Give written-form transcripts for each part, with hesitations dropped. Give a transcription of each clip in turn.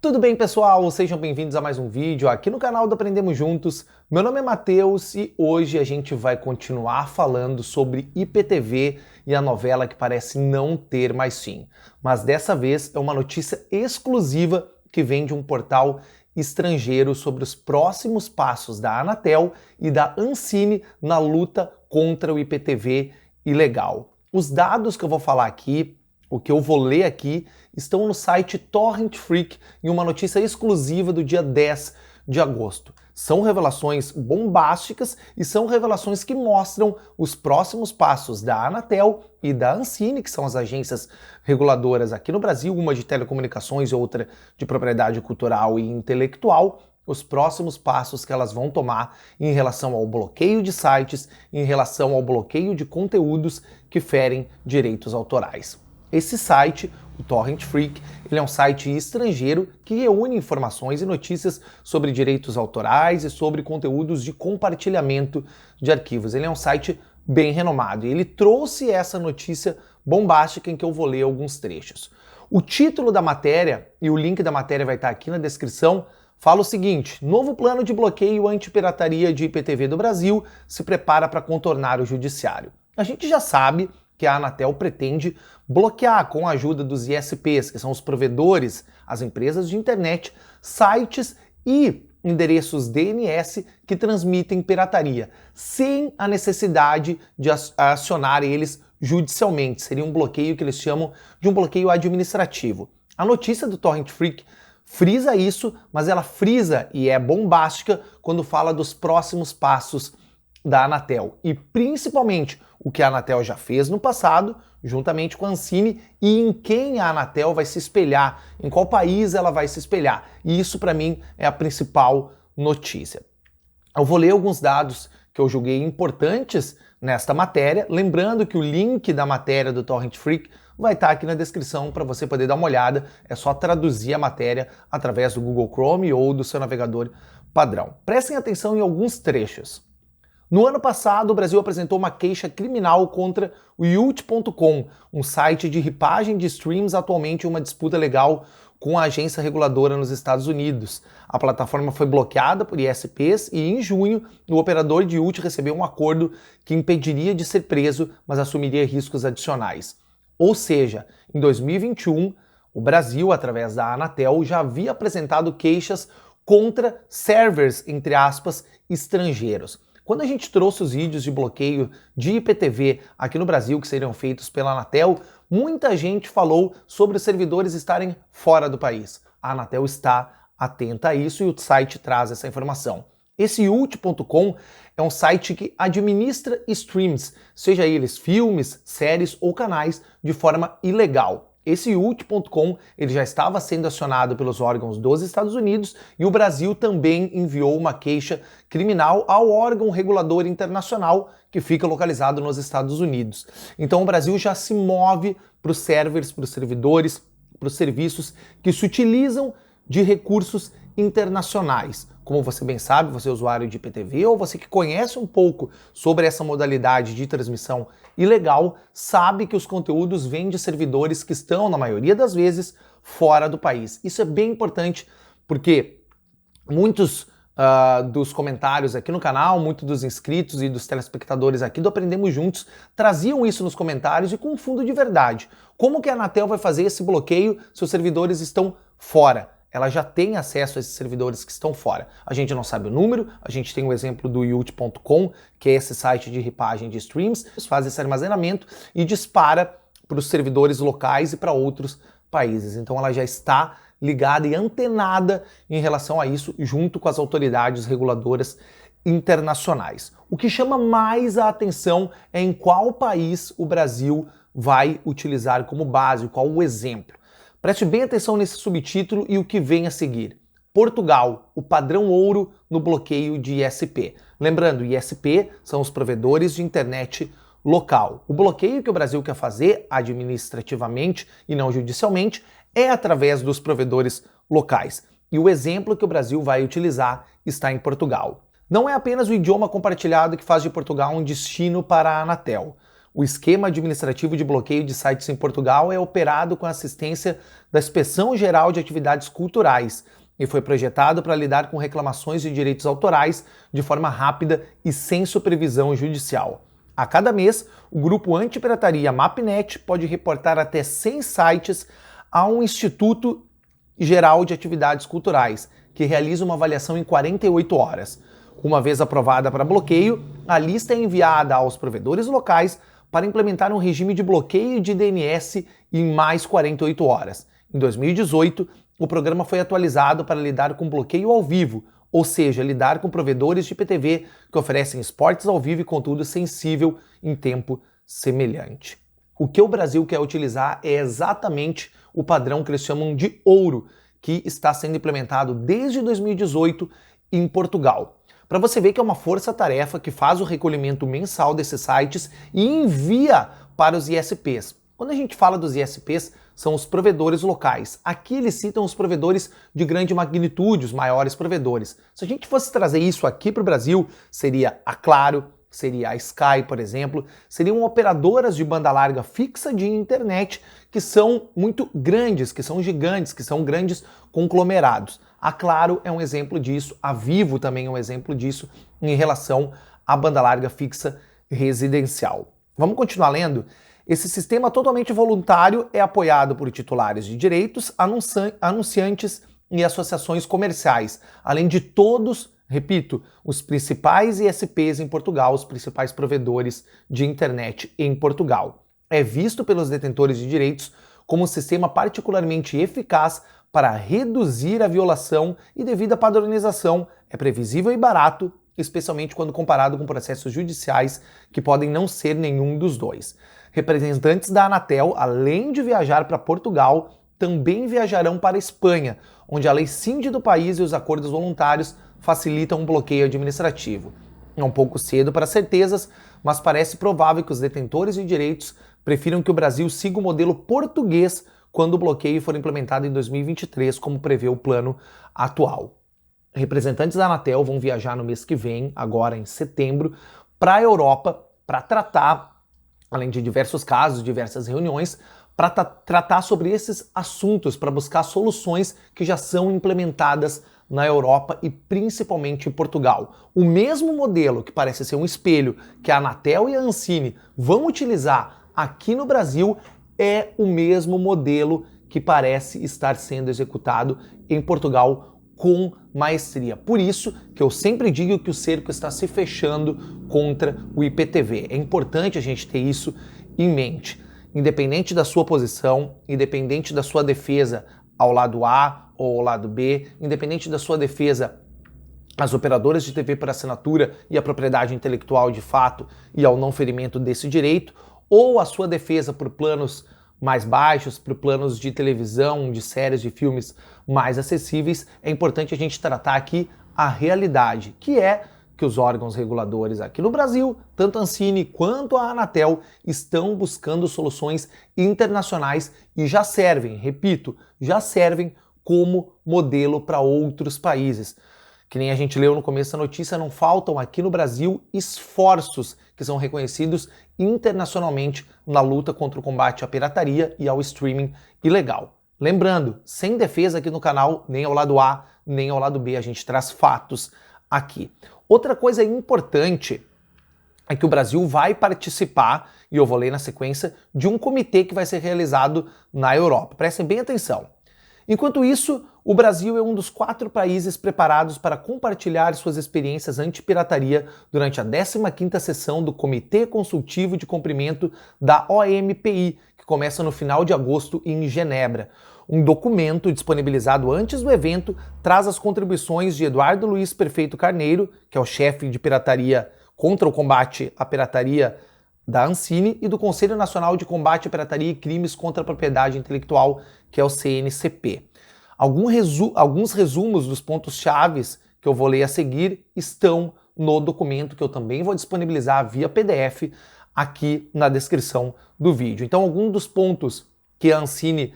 Tudo bem, pessoal? Sejam bem-vindos a mais um vídeo aqui no canal do Aprendemos Juntos. Meu nome é Matheus e hoje a gente vai continuar falando sobre IPTV e a novela que parece não ter mais fim. Mas dessa vez é uma notícia exclusiva que vem de um portal estrangeiro sobre os próximos passos da Anatel e da Ancine na luta contra o IPTV ilegal. Os dados que eu vou falar aqui, o que eu vou ler aqui, estão no site Torrent Freak em uma notícia exclusiva do dia 10 de agosto. São revelações bombásticas e são revelações que mostram os próximos passos da Anatel e da Ancine, que são as agências reguladoras aqui no Brasil, uma de telecomunicações e outra de propriedade cultural e intelectual, os próximos passos que elas vão tomar em relação ao bloqueio de sites, em relação ao bloqueio de conteúdos que ferem direitos autorais. Esse site, o Torrent Freak, ele é um site estrangeiro que reúne informações e notícias sobre direitos autorais e sobre conteúdos de compartilhamento de arquivos. Ele é um site bem renomado e ele trouxe essa notícia bombástica em que eu vou ler alguns trechos. O título da matéria, e o link da matéria vai estar aqui na descrição, fala o seguinte: novo plano de bloqueio anti-pirataria de IPTV do Brasil se prepara para contornar o judiciário. A gente já sabe que a Anatel pretende bloquear, com a ajuda dos ISPs, que são os provedores, as empresas de internet, sites e endereços DNS que transmitem pirataria, sem a necessidade de acionar eles judicialmente. Seria um bloqueio que eles chamam de um bloqueio administrativo. A notícia do Torrent Freak frisa isso, mas ela frisa e é bombástica quando fala dos próximos passos da Anatel e principalmente o que a Anatel já fez no passado, juntamente com a Ancine, e em quem a Anatel vai se espelhar, em qual país ela vai se espelhar. E isso, para mim, é a principal notícia. Eu vou ler alguns dados que eu julguei importantes nesta matéria, lembrando que o link da matéria do Torrent Freak vai estar aqui na descrição para você poder dar uma olhada. É só traduzir a matéria através do Google Chrome ou do seu navegador padrão. Prestem atenção em alguns trechos. No ano passado, o Brasil apresentou uma queixa criminal contra o Yout.com, um site de ripagem de streams atualmente em uma disputa legal com a agência reguladora nos Estados Unidos. A plataforma foi bloqueada por ISPs e, em junho, o operador de Yout recebeu um acordo que impediria de ser preso, mas assumiria riscos adicionais. Ou seja, em 2021, o Brasil, através da Anatel, já havia apresentado queixas contra servers, entre aspas, estrangeiros. Quando a gente trouxe os vídeos de bloqueio de IPTV aqui no Brasil, que seriam feitos pela Anatel, muita gente falou sobre os servidores estarem fora do país. A Anatel está atenta a isso e o site traz essa informação. Esse Yout.com é um site que administra streams, seja eles filmes, séries ou canais, de forma ilegal. Esse Yout.com ele já estava sendo acionado pelos órgãos dos Estados Unidos e o Brasil também enviou uma queixa criminal ao órgão regulador internacional que fica localizado nos Estados Unidos. Então o Brasil já se move para os servers, para os servidores, para os serviços que se utilizam de recursos internacionais. Como você bem sabe, você é usuário de IPTV ou você que conhece um pouco sobre essa modalidade de transmissão ilegal, sabe que os conteúdos vêm de servidores que estão, na maioria das vezes, fora do país. Isso é bem importante porque muitos dos comentários aqui no canal, muitos dos inscritos e dos telespectadores aqui do Aprendemos Juntos traziam isso nos comentários e com um fundo de verdade. Como que a Anatel vai fazer esse bloqueio se os servidores estão fora? Ela já tem acesso a esses servidores que estão fora. A gente não sabe o número, a gente tem o exemplo do Yout.com, que é esse site de ripagem de streams, faz esse armazenamento e dispara para os servidores locais e para outros países. Então ela já está ligada e antenada em relação a isso, junto com as autoridades reguladoras internacionais. O que chama mais a atenção é em qual país o Brasil vai utilizar como base, qual o exemplo. Preste bem atenção nesse subtítulo e o que vem a seguir. Portugal, o padrão ouro no bloqueio de ISP. Lembrando, ISP são os provedores de internet local. O bloqueio que o Brasil quer fazer administrativamente e não judicialmente é através dos provedores locais. E o exemplo que o Brasil vai utilizar está em Portugal. Não é apenas o idioma compartilhado que faz de Portugal um destino para a Anatel. O esquema administrativo de bloqueio de sites em Portugal é operado com a assistência da Inspeção Geral de Atividades Culturais e foi projetado para lidar com reclamações de direitos autorais de forma rápida e sem supervisão judicial. A cada mês, o grupo Antipirataria Mapnet pode reportar até 100 sites a um Instituto Geral de Atividades Culturais, que realiza uma avaliação em 48 horas. Uma vez aprovada para bloqueio, a lista é enviada aos provedores locais para implementar um regime de bloqueio de DNS em mais 48 horas. Em 2018, o programa foi atualizado para lidar com bloqueio ao vivo, ou seja, lidar com provedores de IPTV que oferecem esportes ao vivo e conteúdo sensível em tempo semelhante. O que o Brasil quer utilizar é exatamente o padrão que eles chamam de ouro, que está sendo implementado desde 2018 em Portugal. Para você ver que é uma força-tarefa que faz o recolhimento mensal desses sites e envia para os ISPs. Quando a gente fala dos ISPs, são os provedores locais. Aqui eles citam os provedores de grande magnitude, os maiores provedores. Se a gente fosse trazer isso aqui para o Brasil, seria a Claro, seria a Sky, por exemplo, seriam operadoras de banda larga fixa de internet que são muito grandes, que são gigantes, que são grandes conglomerados. A Claro é um exemplo disso, a Vivo também é um exemplo disso em relação à banda larga fixa residencial. Vamos continuar lendo? Esse sistema totalmente voluntário é apoiado por titulares de direitos, anunciantes e associações comerciais, além de todos, repito, os principais ISPs em Portugal, os principais provedores de internet em Portugal. É visto pelos detentores de direitos como um sistema particularmente eficaz para reduzir a violação e, devido à padronização, é previsível e barato, especialmente quando comparado com processos judiciais que podem não ser nenhum dos dois. Representantes da Anatel, além de viajar para Portugal, também viajarão para a Espanha, onde a lei Sinde do país e os acordos voluntários facilitam um bloqueio administrativo. É um pouco cedo para certezas, mas parece provável que os detentores de direitos prefiram que o Brasil siga o modelo português quando o bloqueio for implementado em 2023, como prevê o plano atual. Representantes da Anatel vão viajar no mês que vem, agora em setembro, para a Europa para tratar, além de diversos casos, diversas reuniões, para tratar sobre esses assuntos, para buscar soluções que já são implementadas na Europa e principalmente em Portugal. O mesmo modelo que parece ser um espelho que a Anatel e a Ancine vão utilizar aqui no Brasil é o mesmo modelo que parece estar sendo executado em Portugal com maestria. Por isso que eu sempre digo que o cerco está se fechando contra o IPTV. É importante a gente ter isso em mente. Independente da sua posição, independente da sua defesa ao lado A ou ao lado B, independente da sua defesa às operadoras de TV por assinatura e à propriedade intelectual de fato e ao não ferimento desse direito, ou a sua defesa por planos mais baixos, por planos de televisão, de séries, de filmes mais acessíveis, é importante a gente tratar aqui a realidade, que é que os órgãos reguladores aqui no Brasil, tanto a Ancine quanto a Anatel, estão buscando soluções internacionais e já servem, repito, já servem como modelo para outros países. Que nem a gente leu no começo da notícia, não faltam aqui no Brasil esforços que são reconhecidos internacionalmente na luta contra o combate à pirataria e ao streaming ilegal. Lembrando, sem defesa aqui no canal, nem ao lado A, nem ao lado B, a gente traz fatos aqui. Outra coisa importante é que o Brasil vai participar, e eu vou ler na sequência, de um comitê que vai ser realizado na Europa. Prestem bem atenção. Enquanto isso, o Brasil é um dos 4 países preparados para compartilhar suas experiências anti-pirataria durante a 15ª sessão do Comitê Consultivo de Cumprimento da OMPI, que começa no final de agosto em Genebra. Um documento disponibilizado antes do evento traz as contribuições de Eduardo Luiz Perfeito Carneiro, que é o chefe de pirataria contra o combate à pirataria da Ancine, e do Conselho Nacional de Combate à Pirataria e Crimes contra a Propriedade Intelectual, que é o CNCP. Alguns resumos dos pontos-chave que eu vou ler a seguir estão no documento que eu também vou disponibilizar via PDF aqui na descrição do vídeo. Então, alguns dos pontos que a Ancine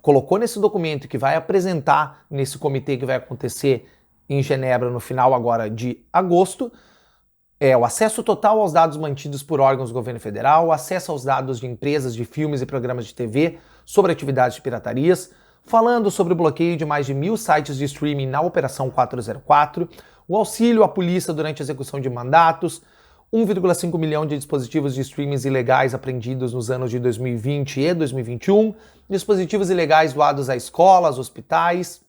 colocou nesse documento e que vai apresentar nesse comitê que vai acontecer em Genebra no final agora de agosto É o acesso total aos dados mantidos por órgãos do governo federal, acesso aos dados de empresas de filmes e programas de TV sobre atividades de piratarias, falando sobre o bloqueio de mais de 1.000 sites de streaming na Operação 404, o auxílio à polícia durante a execução de mandatos, 1,5 milhão de dispositivos de streamings ilegais apreendidos nos anos de 2020 e 2021, dispositivos ilegais doados a escolas, hospitais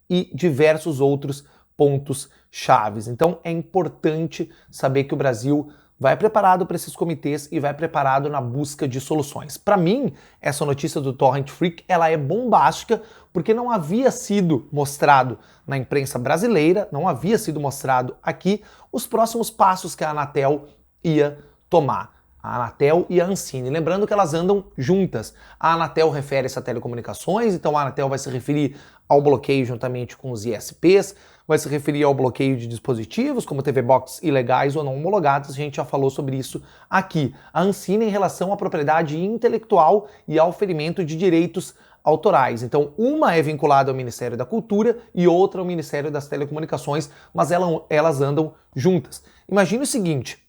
e diversos outros pontos chaves. Então é importante saber que o Brasil vai preparado para esses comitês e vai preparado na busca de soluções. Para mim, essa notícia do Torrent Freak, ela é bombástica porque não havia sido mostrado na imprensa brasileira, não havia sido mostrado aqui os próximos passos que a Anatel ia tomar. A Anatel e a Ancine. Lembrando que elas andam juntas. A Anatel refere-se a telecomunicações, então a Anatel vai se referir ao bloqueio juntamente com os ISPs, vai se referir ao bloqueio de dispositivos, como TV Box ilegais ou não homologados, a gente já falou sobre isso aqui. A Ancine em relação à propriedade intelectual e ao ferimento de direitos autorais. Então, uma é vinculada ao Ministério da Cultura e outra ao Ministério das Telecomunicações, mas elas andam juntas. Imagine o seguinte,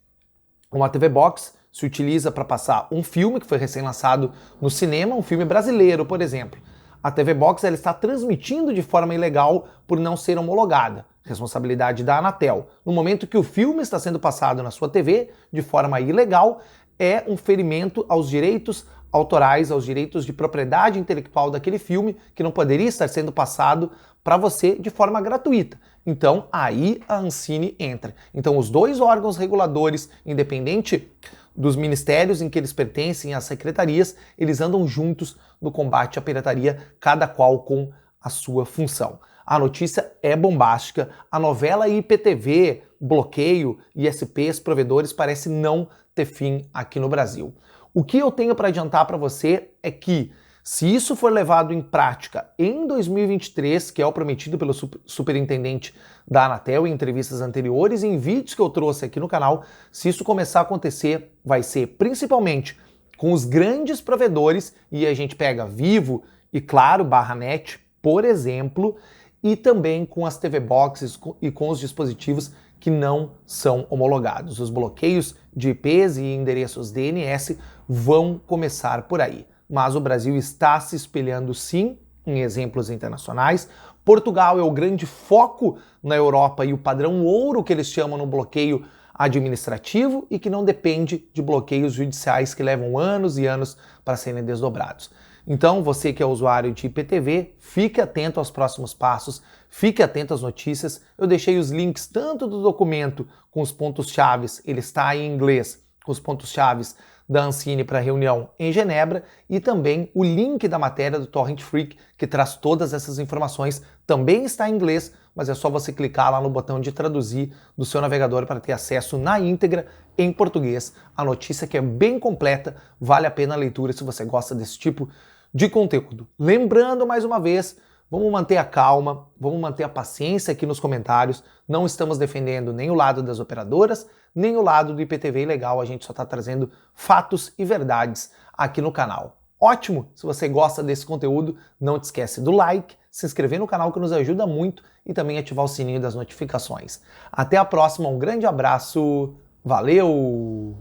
uma TV Box se utiliza para passar um filme que foi recém-lançado no cinema, um filme brasileiro, por exemplo. A TV Box ela está transmitindo de forma ilegal por não ser homologada. Responsabilidade da Anatel. No momento que o filme está sendo passado na sua TV de forma ilegal, é um ferimento aos direitos autorais, aos direitos de propriedade intelectual daquele filme, que não poderia estar sendo passado para você de forma gratuita. Então, aí a Ancine entra. Então, os dois órgãos reguladores, independente dos ministérios em que eles pertencem, às secretarias, eles andam juntos no combate à pirataria, cada qual com a sua função. A notícia é bombástica, a novela IPTV, bloqueio, ISPs, provedores, parece não ter fim aqui no Brasil. O que eu tenho para adiantar para você é que, se isso for levado em prática em 2023, que é o prometido pelo superintendente da Anatel em entrevistas anteriores e em vídeos que eu trouxe aqui no canal, se isso começar a acontecer, vai ser principalmente com os grandes provedores, e a gente pega Vivo e Claro, Net, por exemplo, e também com as TV Boxes e com os dispositivos que não são homologados. Os bloqueios de IPs e endereços DNS vão começar por aí. Mas o Brasil está se espelhando sim em exemplos internacionais. Portugal é o grande foco na Europa e o padrão ouro que eles chamam no bloqueio administrativo e que não depende de bloqueios judiciais que levam anos e anos para serem desdobrados. Então, você que é usuário de IPTV, fique atento aos próximos passos, fique atento às notícias. Eu deixei os links tanto do documento com os pontos-chave, ele está em inglês, com os pontos-chave da Ancine para a reunião em Genebra, e também o link da matéria do Torrent Freak, que traz todas essas informações, também está em inglês, mas é só você clicar lá no botão de traduzir do seu navegador para ter acesso na íntegra em português. A notícia que é bem completa, vale a pena a leitura se você gosta desse tipo de conteúdo. Lembrando mais uma vez, vamos manter a calma, vamos manter a paciência aqui nos comentários. Não estamos defendendo nem o lado das operadoras, nem o lado do IPTV ilegal. A gente só está trazendo fatos e verdades aqui no canal. Ótimo! Se você gosta desse conteúdo, não te esquece do like, se inscrever no canal que nos ajuda muito e também ativar o sininho das notificações. Até a próxima, um grande abraço, valeu!